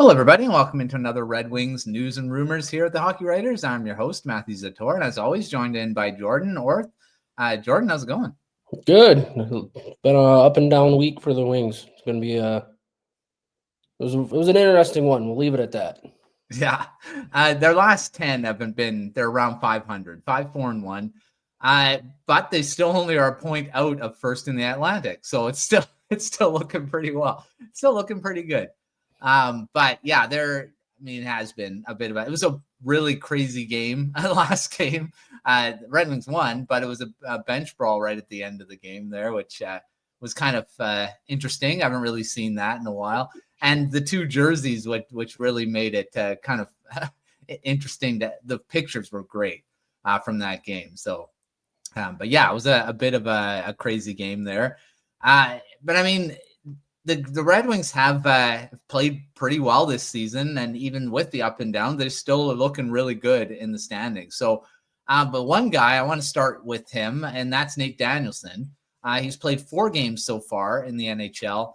Hello, everybody, and welcome into another Red Wings news and rumors here at the Hockey Writers. I'm your host, Matthew Zator, and as always, joined in by Jordan Orth. Jordan, how's it going? Good. Been an up and down week for the Wings. It's going to be it was an interesting one. We'll leave it at that. Yeah, their last 10 haven't been. They're around 500, 5-4-1, but they still only are a point out of first in the Atlantic. So it's still looking pretty well. It's still looking pretty good. But yeah, it has been a bit of it was a really crazy game last game. Red Wings won, but it was a bench brawl right at the end of the game there, which was kind of interesting. I haven't really seen that in a while. And the two jerseys, which really made it kind of interesting. That the pictures were great from that game. So, but yeah, it was a bit of a crazy game there. But I mean, the Red Wings have played pretty well this season, and even with the up and down, they're still looking really good in the standings. So, but one guy I want to start with him, and that's Nate Danielson. He's played 4 games so far in the NHL.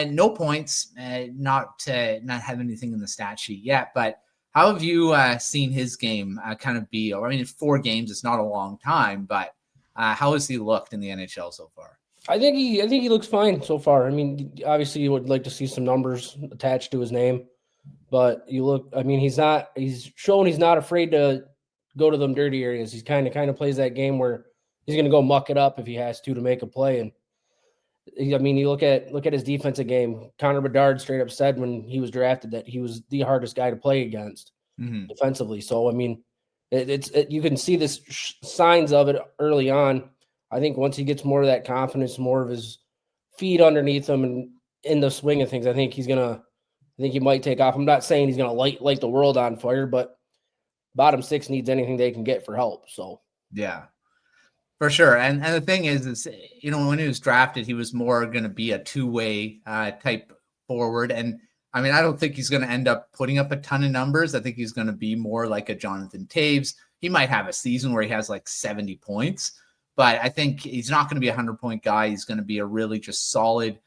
No points, not have anything in the stat sheet yet. But how have you seen his game kind of be? I mean, 4 games is not a long time, but how has he looked in the NHL so far? I think he looks fine so far. I mean, obviously you would like to see some numbers attached to his name, but he's shown he's not afraid to go to them dirty areas. He's kind of plays that game where he's going to go muck it up if he has to make a play. And I mean, you look at his defensive game. Connor Bedard straight up said when he was drafted that he was the hardest guy to play against defensively. So I mean, you can see this signs of it early on. I think once he gets more of that confidence, more of his feet underneath him, and in the swing of things, I think he might take off. I'm not saying he's gonna light the world on fire, but bottom 6 needs anything they can get for help. So yeah. For sure. And the thing is, when he was drafted, he was more going to be a two-way type forward. And I mean, I don't think he's going to end up putting up a ton of numbers. I think he's going to be more like a Jonathan Toews. He might have a season where he has like 70 points, but I think he's not going to be a 100-point guy. He's going to be a really just solid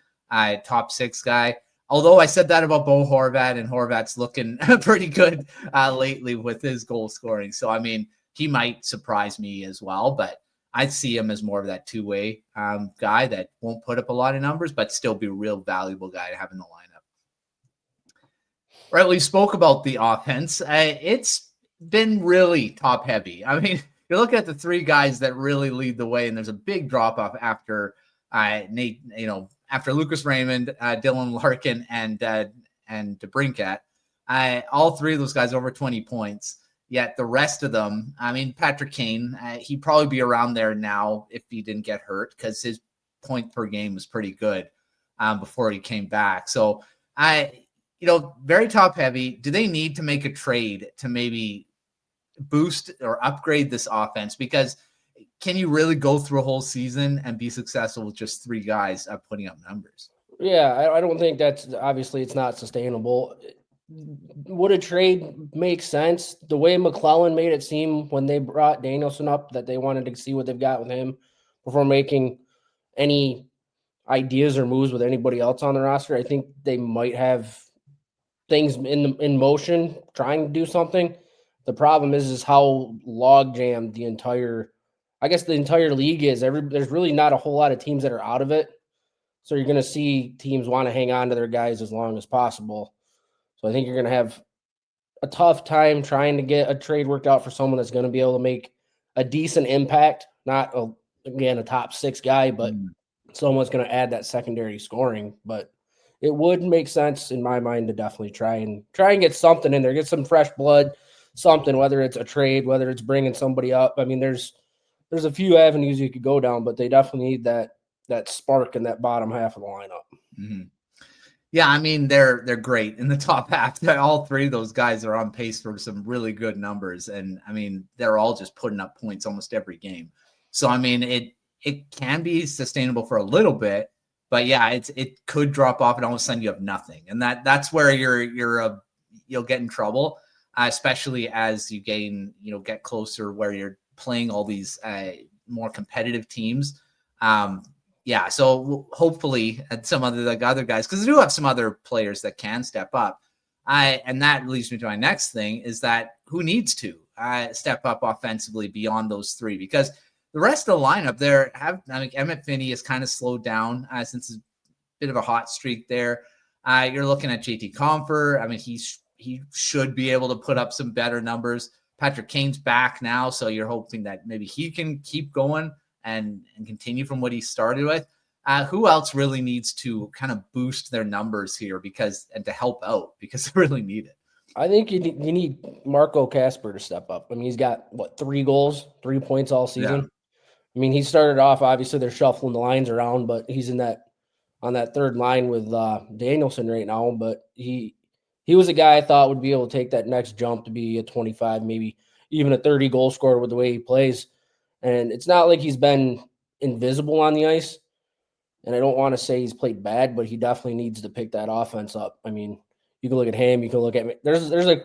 top 6 guy. Although I said that about Bo Horvat, and Horvat's looking pretty good lately with his goal scoring. So, I mean, he might surprise me as well, but I'd see him as more of that two-way guy that won't put up a lot of numbers, but still be a real valuable guy to have in the lineup. Right, we spoke about the offense. It's been really top-heavy. I mean, you're looking at the 3 guys that really lead the way, and there's a big drop-off after Nate, after Lucas Raymond, Dylan Larkin, and DeBrincat. All 3 of those guys over 20 points. Yet the rest of them, I mean, Patrick Kane, he'd probably be around there now if he didn't get hurt, because his point per game was pretty good before he came back. So, very top heavy. Do they need to make a trade to maybe boost or upgrade this offense? Because can you really go through a whole season and be successful with just 3 guys putting up numbers? Yeah, I don't think that's obviously it's not sustainable. Would a trade make sense? The way McClellan made it seem when they brought Danielson up that they wanted to see what they've got with him before making any ideas or moves with anybody else on the roster. I think they might have things in motion trying to do something. The problem is how log jammed the entire league is. There's really not a whole lot of teams that are out of it. So you're going to see teams want to hang on to their guys as long as possible. So I think you're going to have a tough time trying to get a trade worked out for someone that's going to be able to make a decent impact, not a top 6 guy, but someone's going to add that secondary scoring. But it would make sense in my mind to definitely try and get something in there, get some fresh blood, something, whether it's a trade, whether it's bringing somebody up. I mean, there's a few avenues you could go down, but they definitely need that spark in that bottom half of the lineup. Mm-hmm. Yeah, I mean, they're great in the top half. All 3 of those guys are on pace for some really good numbers. And I mean, they're all just putting up points almost every game. So, I mean, it can be sustainable for a little bit, but yeah, it could drop off and all of a sudden you have nothing. And that's where you'll get in trouble, especially as you get closer where you're playing all these more competitive teams. Yeah, so hopefully some other guys, because they do have some other players that can step up. And that leads me to my next thing is that who needs to step up offensively beyond those three? Because the rest of the lineup there Emmett Finney has kind of slowed down since a bit of a hot streak there. You're looking at JT Compher. I mean, he should be able to put up some better numbers. Patrick Kane's back now, so you're hoping that maybe he can keep going and continue from what he started with. Who else really needs to kind of boost their numbers here and to help out because they really need it? I think you need Marco Kasper to step up. I mean, he's got 3 goals, 3 points all season. Yeah. I mean, he started off, obviously they're shuffling the lines around, but he's on that third line with Danielson right now. But he was a guy I thought would be able to take that next jump to be a 25, maybe even a 30 goal scorer with the way he plays. And it's not like he's been invisible on the ice. And I don't want to say he's played bad, but he definitely needs to pick that offense up. I mean, you can look at him, you can look at – there's a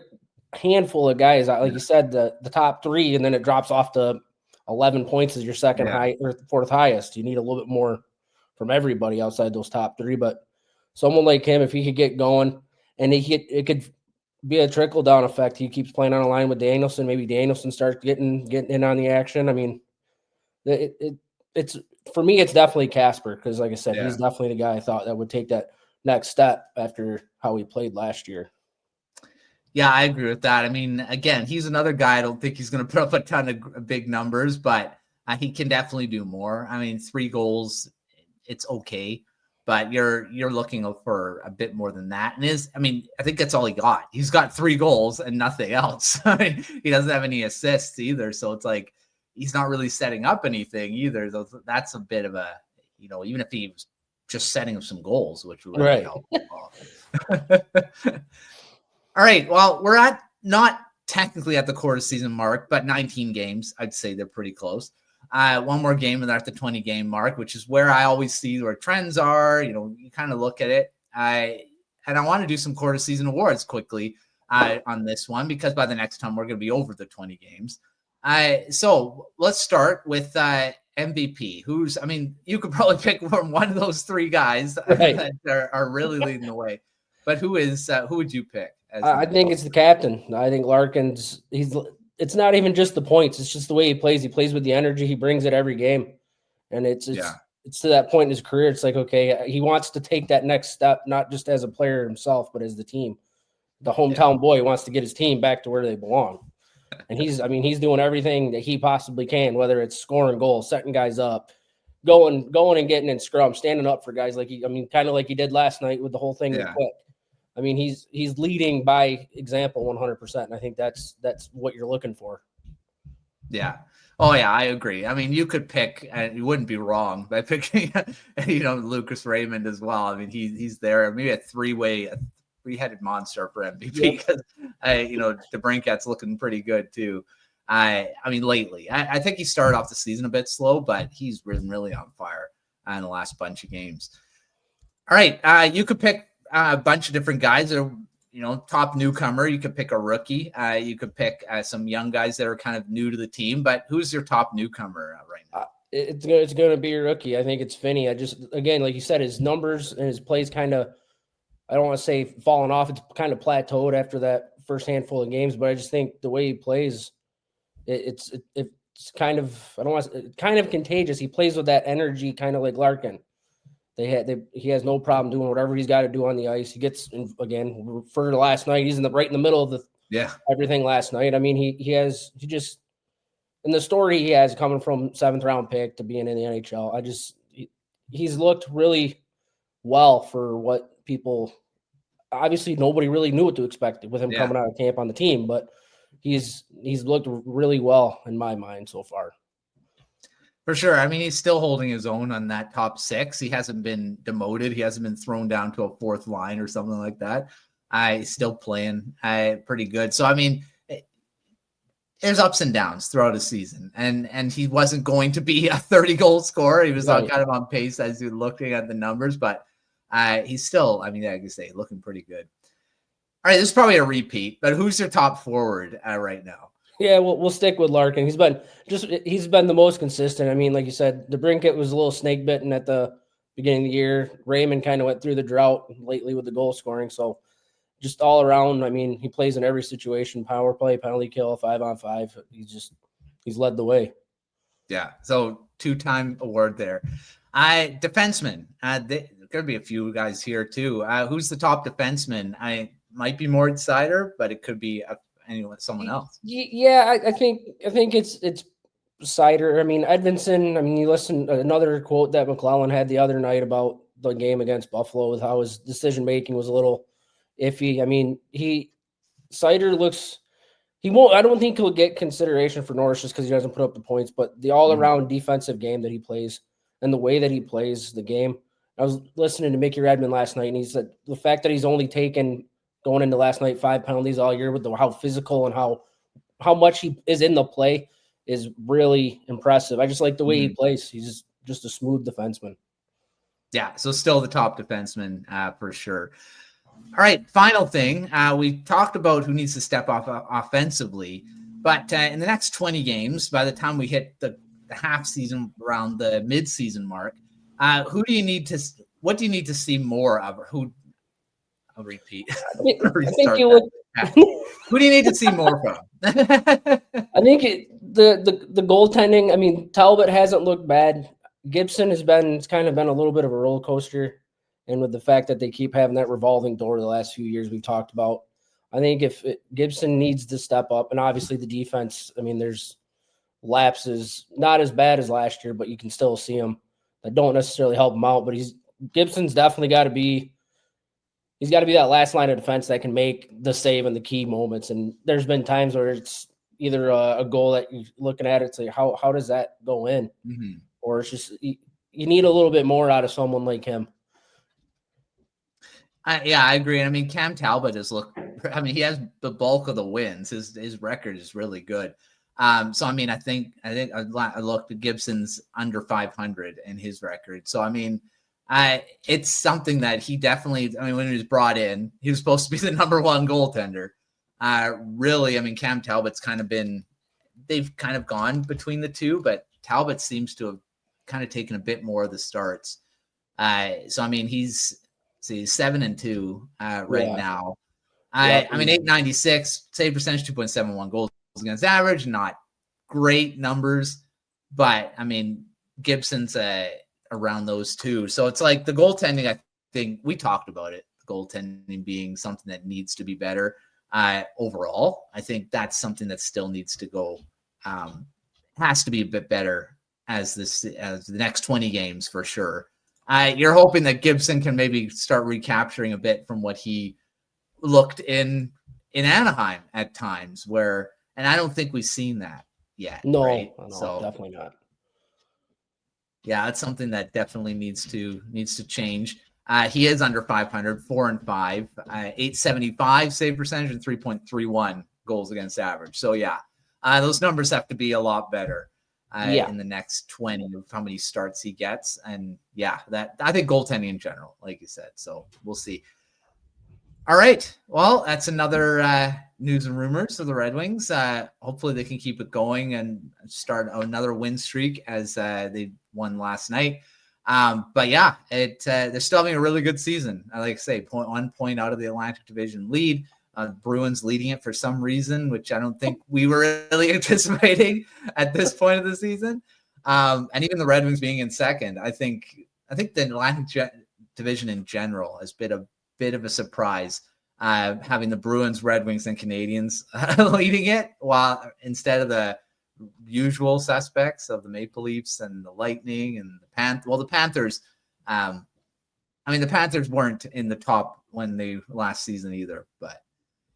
handful of guys, like you said, the top 3, and then it drops off to 11 points as your second high or fourth highest. You need a little bit more from everybody outside those top 3. But someone like him, if he could get going, and it could be a trickle-down effect. He keeps playing on a line with Danielson. Maybe Danielson starts getting in on the action. I mean, it's – for me, it's definitely Kasper because, like I said, he's definitely the guy I thought that would take that next step after how he played last year. Yeah, I agree with that. I mean, again, he's another guy. I don't think he's going to put up a ton of big numbers, but he can definitely do more. I mean, 3 goals, it's okay, but you're looking for a bit more than that. And I think that's all he got. He's got 3 goals and nothing else. I mean, he doesn't have any assists either, so it's like he's not really setting up anything either. That's a bit of a, even if he was just setting up some goals, which would help. All right. Well, we're not technically at the quarter season mark, but 19 games. I'd say they're pretty close. One more game and they're at the 20 game mark, which is where I always see where trends are. You kind of look at it. And I want to do some quarter season awards quickly on this one, because by the next time we're going to be over the 20 games. So let's start with MVP. You could probably pick one of those 3 guys that are really leading the way. But who would you pick? I think it's the captain. I think Larkin's it's not even just the points. It's just the way he plays. He plays with the energy. He brings it every game. And it's to that point in his career. It's like, okay, he wants to take that next step, not just as a player himself, but as the team. The hometown boy wants to get his team back to where they belong. And he's doing everything that he possibly can, whether it's scoring goals, setting guys up, going and getting in scrum, standing up for guys kind of like he did last night with the whole thing with Quick. I mean, he's leading by example 100%. And I think that's what you're looking for. Yeah. Oh yeah, I agree. I mean, you could pick, and you wouldn't be wrong by picking, Lucas Raymond as well. I mean, he's there. Maybe a three-headed monster for MVP because, DeBrincat's looking pretty good too. I mean, lately, I think he started off the season a bit slow, but he's been really on fire in the last bunch of games. All right, you could pick a bunch of different guys that are, top newcomer. You could pick a rookie. You could pick some young guys that are kind of new to the team. But who's your top newcomer right now? It's going to be a rookie. I think it's Finney. Again, like you said, his numbers and his plays kind of, I don't want to say falling off. It's kind of plateaued after that first handful of games. But I just think the way he plays, it's kind of, kind of contagious. He plays with that energy, kind of like Larkin. He has no problem doing whatever he's got to do on the ice. He gets, again, for last night, he's right in the middle of everything last night. I mean, in the story he has coming from 7th round pick to being in the NHL, he's looked really well for what people, obviously nobody really knew what to expect with him coming out of camp on the team, but he's looked really well in my mind so far. For sure. I mean, he's still holding his own on that top 6. He hasn't been demoted. He hasn't been thrown down to a 4th line or something like that. He's still playing pretty good. So, I mean, there's ups and downs throughout a season. And he wasn't going to be a 30-goal scorer. He was kind of on pace as you're looking at the numbers. But he's still, like I say, looking pretty good. All right, this is probably a repeat. But who's your top forward right now? Yeah, we'll stick with Larkin. He's been the most consistent. I mean, like you said, DeBrincat was a little snake bitten at the beginning of the year. Raymond kind of went through the drought lately with the goal scoring. So just all around. I mean, he plays in every situation: power play, penalty kill, 5-on-5. He's led the way. Yeah. So 2-time award there. Defenseman. There could be a few guys here too. Who's the top defenseman? I might be Moritz Seider, but it could be someone else. Yeah, I think it's Seider. I mean, Edvinsson. I mean, you listen to another quote that McClellan had the other night about the game against Buffalo with how his decision making was a little iffy. I mean, Seider looks. He won't. I don't think he'll get consideration for Norris just because he doesn't put up the points. But the all-around defensive game that he plays and the way that he plays the game. I was listening to Mickey Redmond last night, and he said the fact that he's only taken going into last night 5 penalties all year with how physical and how much he is in the play is really impressive. I just like the way he plays. He's just a smooth defenseman. Yeah, so still the top defenseman for sure. All right, final thing. We talked about who needs to step up offensively, but in the next 20 games, by the time we hit the half season around the mid-season mark, what do you need to see more of? Or I'll repeat. Who do you need to see more from? I think the goaltending. I mean, Talbot hasn't looked bad. Gibson it's kind of been a little bit of a roller coaster. And with the fact that they keep having that revolving door the last few years we've talked about, I think Gibson needs to step up. And obviously the defense, I mean, there's lapses, not as bad as last year, but you can still see them that don't necessarily help him out. But Gibson's definitely got to be – he's got to be that last line of defense that can make the save in the key moments. And there's been times where it's either a goal that you're looking at, it's like, how does that go in? Mm-hmm. Or it's just you need a little bit more out of someone like him. Yeah, I agree. I mean, Cam Talbot he has the bulk of the wins. His record is really good. So, I mean, I think I looked at Gibson's under 500 in his record. So, I mean, it's something that he definitely, I mean, when he was brought in, he was supposed to be the number one goaltender. Really, I mean, Cam Talbot's they've kind of gone between the two, but Talbot seems to have kind of taken a bit more of the starts. So, I mean, he's 7-2 right now. I mean, 896 save percentage, 2.71 goals against average, not great numbers, but I mean, Gibson's around those two. So it's like the goaltending, I think we talked about it, the goaltending being something that needs to be better overall. I think that's something that still needs to go, has to be a bit better as the next 20 games for sure. You're hoping that Gibson can maybe start recapturing a bit from what he looked in Anaheim at times and I don't think we've seen that yet. No, right? So, definitely not. Yeah, that's something that definitely needs to change. He is under 500, 4-5, 875 save percentage and 3.31 goals against average. So yeah, those numbers have to be a lot better. In the next 20 of how many starts he gets. And yeah, that I think goaltending in general, like you said. So we'll see. All right. Well, that's another news and rumors of the Red Wings. Hopefully they can keep it going and start another win streak as they won last night. But yeah, they're still having a really good season. Like I say, 1 point out of the Atlantic Division lead. Bruins leading it for some reason, which I don't think we were really anticipating at this point of the season. And even the Red Wings being in second, I think the Atlantic Division in general has been a bit of a surprise, having the Bruins, Red Wings, and Canadiens leading it, while instead of the usual suspects of the Maple Leafs and the Lightning and the Panthers. Well, the Panthers, I mean, the Panthers weren't in the top last season either, but.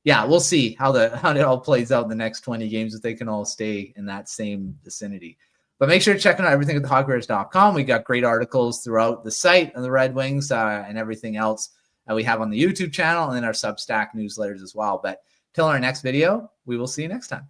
Yeah, we'll see how it all plays out in the next 20 games if they can all stay in that same vicinity. But make sure to check out everything at thehockeyriders.com. We got great articles throughout the site on the Red Wings and everything else that we have on the YouTube channel and in our Substack newsletters as well. But till our next video, we will see you next time.